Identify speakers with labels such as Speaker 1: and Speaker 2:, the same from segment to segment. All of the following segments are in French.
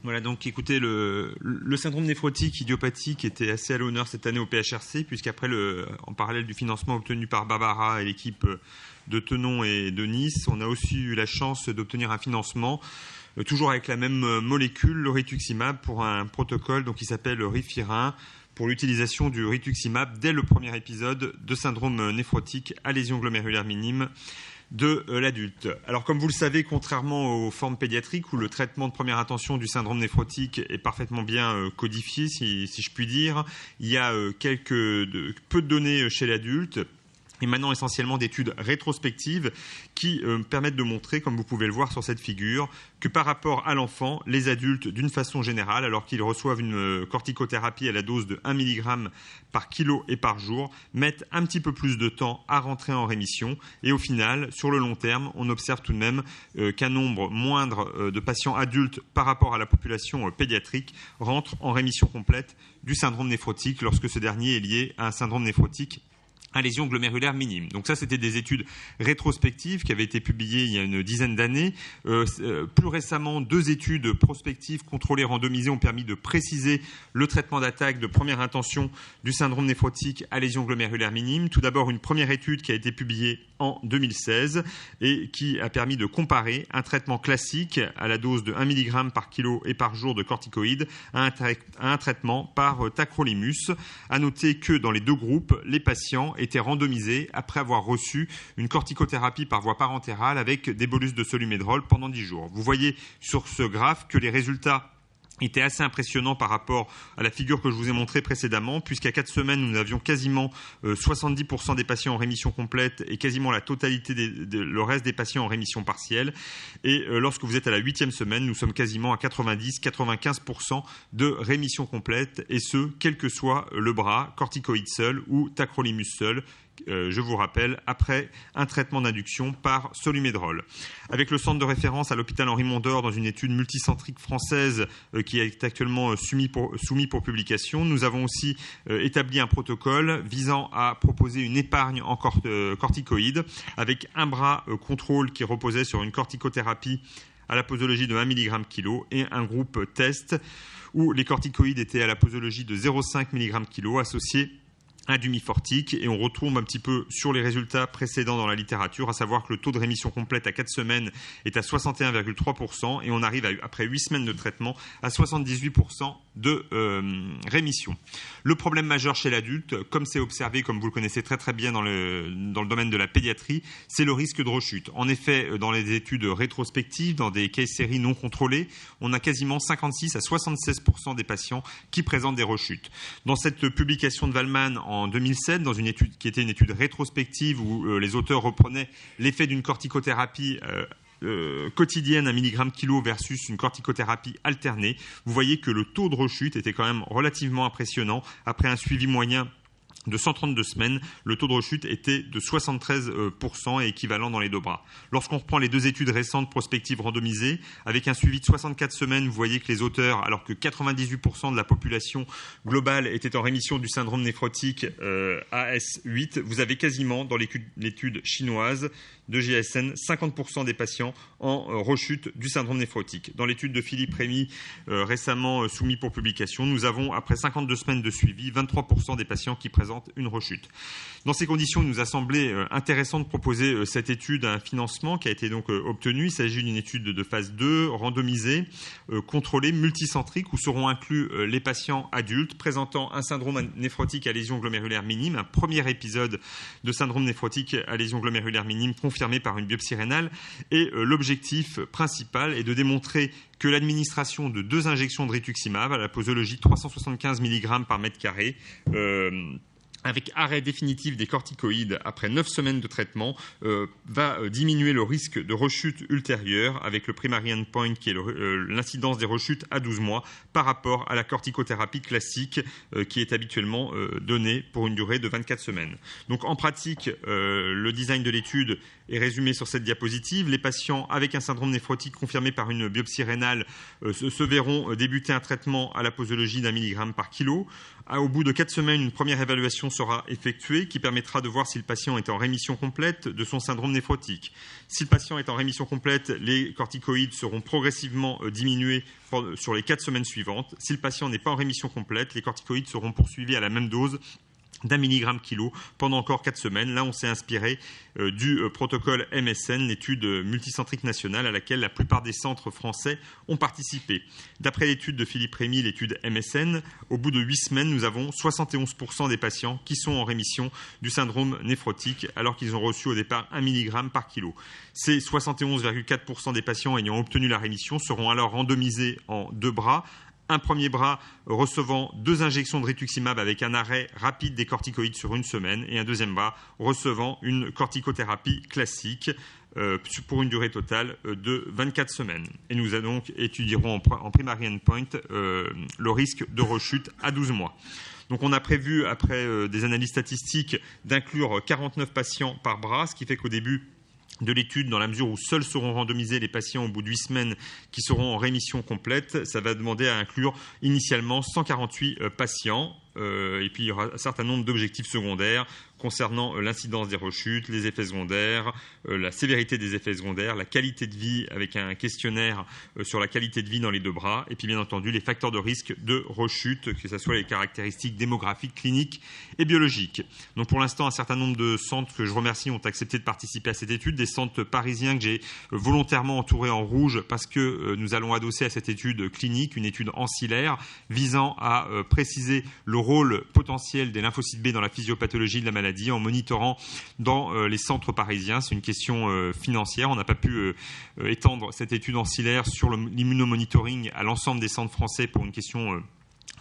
Speaker 1: Voilà, donc écoutez, le syndrome néphrotique idiopathique était assez à l'honneur cette année au PHRC, puisqu'après, en parallèle du financement obtenu par Barbara et l'équipe de Tenon et de Nice, on a aussi eu la chance d'obtenir un financement, toujours avec la même molécule, le rituximab, pour un protocole donc, qui s'appelle Rifirin, pour l'utilisation du rituximab dès le premier épisode de syndrome néphrotique à lésion glomérulaire minime de l'adulte. Alors, comme vous le savez, contrairement aux formes pédiatriques où le traitement de première intention du syndrome néphrotique est parfaitement bien codifié, si je puis dire, il y a peu de données chez l'adulte, émanant essentiellement d'études rétrospectives qui permettent de montrer, comme vous pouvez le voir sur cette figure, que par rapport à l'enfant, les adultes, d'une façon générale, alors qu'ils reçoivent une corticothérapie à la dose de 1 mg par kilo et par jour, mettent un petit peu plus de temps à rentrer en rémission. Et au final, sur le long terme, on observe tout de même qu'un nombre moindre de patients adultes par rapport à la population pédiatrique rentrent en rémission complète du syndrome néphrotique lorsque ce dernier est lié à un syndrome néphrotique à lésion glomérulaire minime. Donc ça, c'était des études rétrospectives qui avaient été publiées il y a une dizaine d'années. Plus récemment, 2 études prospectives contrôlées randomisées ont permis de préciser le traitement d'attaque de première intention du syndrome néphrotique à lésion glomérulaire minime. Tout d'abord, une première étude qui a été publiée en 2016 et qui a permis de comparer un traitement classique à la dose de 1 mg par kilo et par jour de corticoïdes à un traitement par tacrolimus. À noter que dans les 2 groupes, les patients étaient randomisés après avoir reçu une corticothérapie par voie parentérale avec des bolus de solu-médrol pendant 10 jours. Vous voyez sur ce graphe que les résultats était assez impressionnant par rapport à la figure que je vous ai montrée précédemment, puisqu'à 4 semaines, nous avions quasiment 70% des patients en rémission complète et quasiment la totalité le reste des patients en rémission partielle. Et lorsque vous êtes à la 8e semaine, nous sommes quasiment à 90-95% de rémission complète, et ce, quel que soit le bras, corticoïde seul ou tacrolimus seul, je vous rappelle, après un traitement d'induction par solu-médrol. Avec le centre de référence à l'hôpital Henri Mondor, dans une étude multicentrique française qui est actuellement soumis pour publication, nous avons aussi établi un protocole visant à proposer une épargne en corticoïdes avec un bras contrôle qui reposait sur une corticothérapie à la posologie de 1 mg kilo et un groupe test où les corticoïdes étaient à la posologie de 0,5 mg kilo associés un dumifortique, et on retrouve un petit peu sur les résultats précédents dans la littérature, à savoir que le taux de rémission complète à 4 semaines est à 61,3% et on arrive après 8 semaines de traitement à 78% de rémission. Le problème majeur chez l'adulte, comme c'est observé, comme vous le connaissez très très bien dans le domaine de la pédiatrie, c'est le risque de rechute. En effet, dans les études rétrospectives, dans des case séries non contrôlées, on a quasiment 56 à 76% des patients qui présentent des rechutes. Dans cette publication de Wallman en 2007, dans une étude qui était une étude rétrospective où les auteurs reprenaient l'effet d'une corticothérapie quotidienne à milligramme kilo versus une corticothérapie alternée, vous voyez que le taux de rechute était quand même relativement impressionnant. Après un suivi moyen de 132 semaines, le taux de rechute était de 73% et équivalent dans les 2 bras. Lorsqu'on reprend les 2 études récentes prospectives randomisées, avec un suivi de 64 semaines, vous voyez que les auteurs, alors que 98% de la population globale était en rémission du syndrome néphrotique AS8, vous avez quasiment, dans l'étude chinoise de GSN, 50% des patients en rechute du syndrome néphrotique. Dans l'étude de Philippe Rémy, récemment soumis pour publication, nous avons, après 52 semaines de suivi, 23% des patients qui présentent une rechute. Dans ces conditions, il nous a semblé intéressant de proposer cette étude à un financement qui a été donc obtenu. Il s'agit d'une étude de phase 2, randomisée, contrôlée, multicentrique, où seront inclus les patients adultes présentant un syndrome néphrotique à lésion glomérulaire minime, un premier épisode de syndrome néphrotique à lésion glomérulaire minime confirmé par une biopsie rénale. Et l'objectif principal est de démontrer que l'administration de 2 injections de rituximab à la posologie 375 mg par mètre carré avec arrêt définitif des corticoïdes après 9 semaines de traitement, va diminuer le risque de rechute ultérieure avec le primary endpoint qui est l'incidence des rechutes à 12 mois par rapport à la corticothérapie classique qui est habituellement donnée pour une durée de 24 semaines. Donc en pratique, le design de l'étude est résumé sur cette diapositive. Les patients avec un syndrome néphrotique confirmé par une biopsie rénale se verront débuter un traitement à la posologie d'1 mg par kilo. Au bout de 4 semaines, une première évaluation sera effectuée qui permettra de voir si le patient est en rémission complète de son syndrome néphrotique. Si le patient est en rémission complète, les corticoïdes seront progressivement diminués sur les 4 semaines suivantes. Si le patient n'est pas en rémission complète, les corticoïdes seront poursuivis à la même dose d'1 mg kilo pendant encore 4 semaines. Là, on s'est inspiré du protocole MSN, l'étude multicentrique nationale à laquelle la plupart des centres français ont participé. D'après l'étude de Philippe Rémy, l'étude MSN, au bout de 8 semaines, nous avons 71% des patients qui sont en rémission du syndrome néphrotique alors qu'ils ont reçu au départ 1 mg par kilo. Ces 71,4% des patients ayant obtenu la rémission seront alors randomisés en 2 bras. Un premier bras recevant 2 injections de rituximab avec un arrêt rapide des corticoïdes sur 1 semaine et un deuxième bras recevant une corticothérapie classique pour une durée totale de 24 semaines. Et nous donc étudierons en primary endpoint le risque de rechute à 12 mois. Donc on a prévu, après des analyses statistiques, d'inclure 49 patients par bras, ce qui fait qu'au début de l'étude, dans la mesure où seuls seront randomisés les patients au bout de 8 semaines qui seront en rémission complète, ça va demander à inclure initialement 148 patients. Et puis il y aura un certain nombre d'objectifs secondaires concernant l'incidence des rechutes, les effets secondaires, la sévérité des effets secondaires, la qualité de vie avec un questionnaire sur la qualité de vie dans les 2 bras, et puis bien entendu les facteurs de risque de rechute, que ce soit les caractéristiques démographiques, cliniques et biologiques. Donc pour l'instant, un certain nombre de centres que je remercie ont accepté de participer à cette étude, des centres parisiens que j'ai volontairement entourés en rouge parce que nous allons adosser à cette étude clinique une étude ancillaire visant à préciser le rôle potentiel des lymphocytes B dans la physiopathologie de la maladie en monitorant dans les centres parisiens. C'est une question financière. On n'a pas pu étendre cette étude ancillaire sur l'immunomonitoring à l'ensemble des centres français pour une question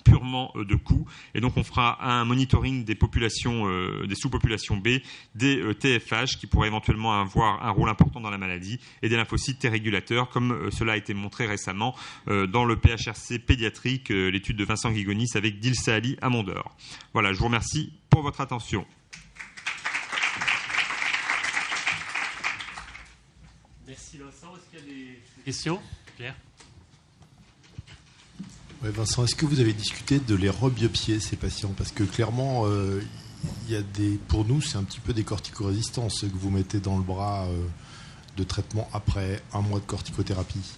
Speaker 1: purement de coût. Et donc on fera un monitoring des populations, des sous-populations B, des TFH qui pourraient éventuellement avoir un rôle important dans la maladie et des lymphocytes T régulateurs comme cela a été montré récemment dans le PHRC pédiatrique, l'étude de Vincent Guigonis avec Dilsa Ali à Mondor. Voilà, je vous remercie pour votre attention.
Speaker 2: Merci Vincent. Est-ce qu'il y a des questions? Pierre?
Speaker 3: Ouais, Vincent, est-ce que vous avez discuté de les rebiopsier, ces patients? Parce que clairement, il y a pour nous, c'est un petit peu des corticorésistances, ceux que vous mettez dans le bras de traitement après 1 mois de corticothérapie.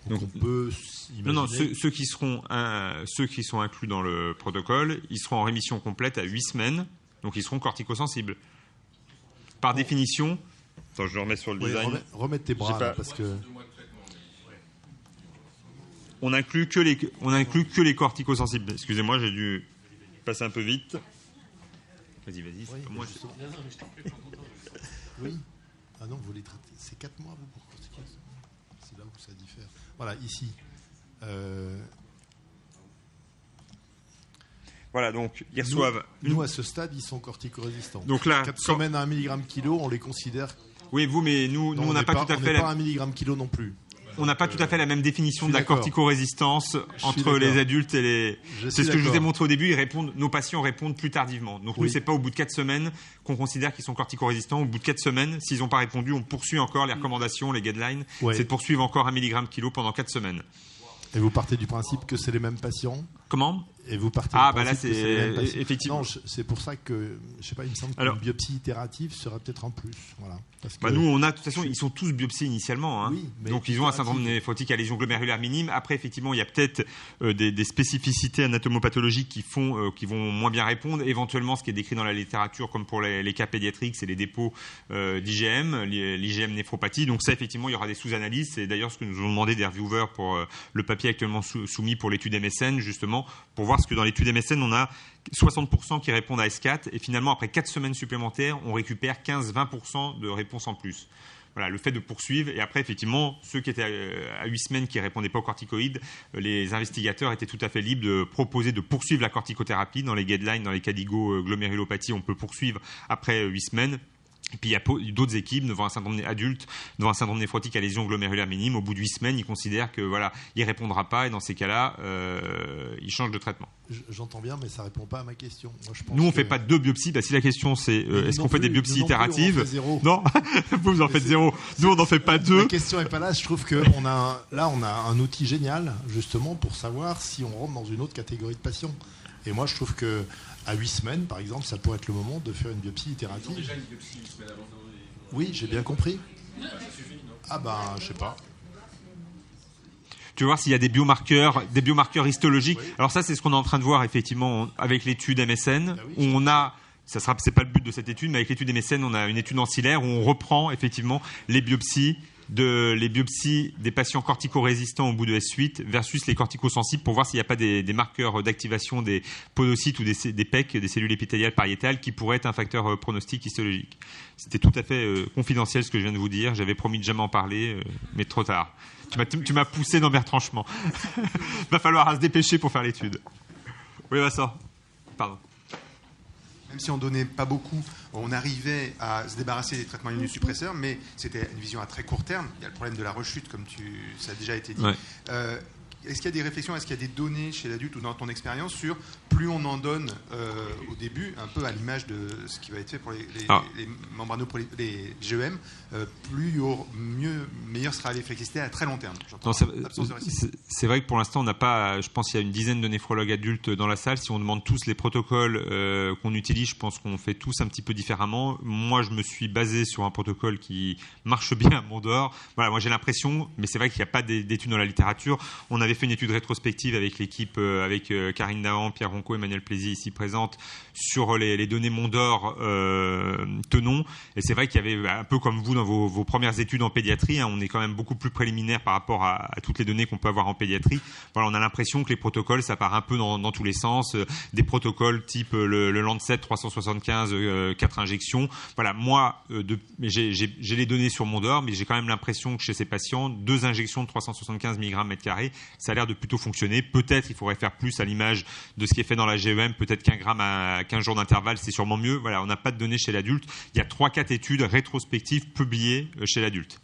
Speaker 3: Donc on peut imaginer...
Speaker 1: Non, ceux qui sont inclus dans le protocole, ils seront en rémission complète à 8 semaines, donc ils seront corticosensibles. Par définition... Attends, je le remets sur le design.
Speaker 3: Remets tes bras, là, parce que...
Speaker 1: On n'inclut que les corticosensibles. Excusez-moi, j'ai dû passer un peu vite. Vas-y, c'est pas moi.
Speaker 3: Oui. Ah non, vous les traitez. C'est 4 mois, vous, pour corticosensibles. C'est là où ça diffère. Voilà, ici.
Speaker 1: Voilà, donc ils reçoivent...
Speaker 3: Nous, à ce stade, ils sont corticorésistants.
Speaker 1: Donc là,
Speaker 3: 4 semaines à 1 mg kilo, on les considère...
Speaker 1: Oui, vous, mais nous on n'a pas tout à fait...
Speaker 3: On n'est pas à 1 mg kilo non plus.
Speaker 1: On n'a pas tout à fait la même définition de la corticorésistance entre les adultes et les... C'est ce que je vous ai montré au début, nos patients répondent plus tardivement. Donc nous, c'est pas au bout de 4 semaines qu'on considère qu'ils sont corticorésistants. Au bout de 4 semaines, s'ils n'ont pas répondu, on poursuit encore les recommandations, les guidelines. Ouais. C'est de poursuivre encore 1 mg kilo pendant 4 semaines.
Speaker 3: Et vous partez du principe que c'est les mêmes patients?
Speaker 1: Comment?
Speaker 3: Et vous partez du principe
Speaker 1: là, c'est
Speaker 3: que c'est les mêmes patients?
Speaker 1: effectivement.
Speaker 3: Non, c'est pour ça que, je sais pas, il me semble qu'une biopsie itérative serait peut-être un plus. Voilà. Parce que
Speaker 1: nous, de toute façon, ils sont tous biopsiés initialement. Hein. Oui, donc, ils ont un syndrome néphrotique à lésion glomérulaire minime. Après, effectivement, il y a peut-être des spécificités anatomopathologiques qui vont moins bien répondre. Éventuellement, ce qui est décrit dans la littérature, comme pour les cas pédiatriques, c'est les dépôts d'IgM, l'IgM néphropathie. Donc ça, effectivement, il y aura des sous-analyses. C'est d'ailleurs ce que nous ont demandé des reviewers pour le papier actuellement soumis pour l'étude MSN, justement, pour voir ce que dans l'étude MSN, on a 60% qui répondent à S4 et finalement, après 4 semaines supplémentaires, on récupère 15-20% de réponses en plus. Voilà, le fait de poursuivre. Et après, effectivement, ceux qui étaient à 8 semaines qui ne répondaient pas aux corticoïdes, les investigateurs étaient tout à fait libres de proposer de poursuivre la corticothérapie. Dans les guidelines, dans les cas d'hypoglomérulopathies, on peut poursuivre après 8 semaines. Et puis il y a d'autres équipes devant un syndrome adulte, devant un syndrome néphrotique à lésion glomérulaire minime. Au bout de 8 semaines, ils considèrent que il répondra pas et dans ces cas-là, ils changent de traitement.
Speaker 3: J'entends bien, mais ça répond pas à ma question. Moi, je pense
Speaker 1: nous, on fait pas 2 biopsies. Si la question c'est est-ce qu'on fait des biopsies itératives? Non, vous en faites 0. Nous, on n'en fait pas 2.
Speaker 3: La question est pas là. Je trouve que on a un outil génial justement pour savoir si on rentre dans une autre catégorie de patients. Et moi, je trouve qu'à 8 semaines, par exemple, ça pourrait être le moment de faire une biopsie itérative.
Speaker 4: Ils ont déjà une biopsie 8 semaines avant.
Speaker 3: Oui, j'ai bien compris.
Speaker 4: Ça suffit, non?
Speaker 3: Ah ben, je sais pas.
Speaker 1: Tu veux voir s'il y a des biomarqueurs histologiques. Oui. Alors ça, c'est ce qu'on est en train de voir effectivement avec l'étude MSN, où on a, c'est pas le but de cette étude, mais avec l'étude MSN, on a une étude ancillaire où on reprend effectivement les biopsies des patients corticorésistants au bout de S8 versus les corticosensibles pour voir s'il n'y a pas des marqueurs d'activation des podocytes ou des PEC, des cellules épithéliales pariétales, qui pourraient être un facteur pronostic histologique. C'était tout à fait confidentiel ce que je viens de vous dire. J'avais promis de jamais en parler, mais trop tard. Tu m'as poussé dans mes retranchements. Il va falloir se dépêcher pour faire l'étude. Oui, Vincent. Pardon.
Speaker 5: Même si on ne donnait pas beaucoup, on arrivait à se débarrasser des traitements immunosuppresseurs, mais c'était une vision à très court terme. Il y a le problème de la rechute, comme ça a déjà été dit. Ouais. Est-ce qu'il y a des réflexions, est-ce qu'il y a des données chez l'adulte ou dans ton expérience sur plus on en donne au début, un peu à l'image de ce qui va être fait pour les les GEM, meilleure sera l'efficacité à très long terme.
Speaker 1: Non, c'est vrai que pour l'instant, on n'a pas, je pense qu'il y a une dizaine de néphrologues adultes dans la salle. Si on demande tous les protocoles qu'on utilise, je pense qu'on fait tous un petit peu différemment. Moi, je me suis basé sur un protocole qui marche bien à Mondor. Voilà, moi j'ai l'impression, mais c'est vrai qu'il n'y a pas d'études dans la littérature. On avait fait une étude rétrospective avec l'équipe, avec Karine Dahan, Pierre Ronco, Emmanuel Plésy ici présente, sur les données Mondor Tenon. Et c'est vrai qu'il y avait, un peu comme vous dans vos premières études en pédiatrie, hein, on est quand même beaucoup plus préliminaire par rapport à toutes les données qu'on peut avoir en pédiatrie. Voilà, on a l'impression que les protocoles, ça part un peu dans tous les sens. Des protocoles type le Lancet 375, 4 injections. Voilà, moi, j'ai les données sur Mondor, mais j'ai quand même l'impression que chez ces patients, 2 injections de 375 mg/m², ça a l'air de plutôt fonctionner. Peut-être il faudrait faire plus à l'image de ce qui est fait dans la GEM, peut-être qu'un gramme à 15 jours d'intervalle, c'est sûrement mieux. Voilà, on n'a pas de données chez l'adulte. Il y a 3-4 études rétrospectives publiées chez l'adulte.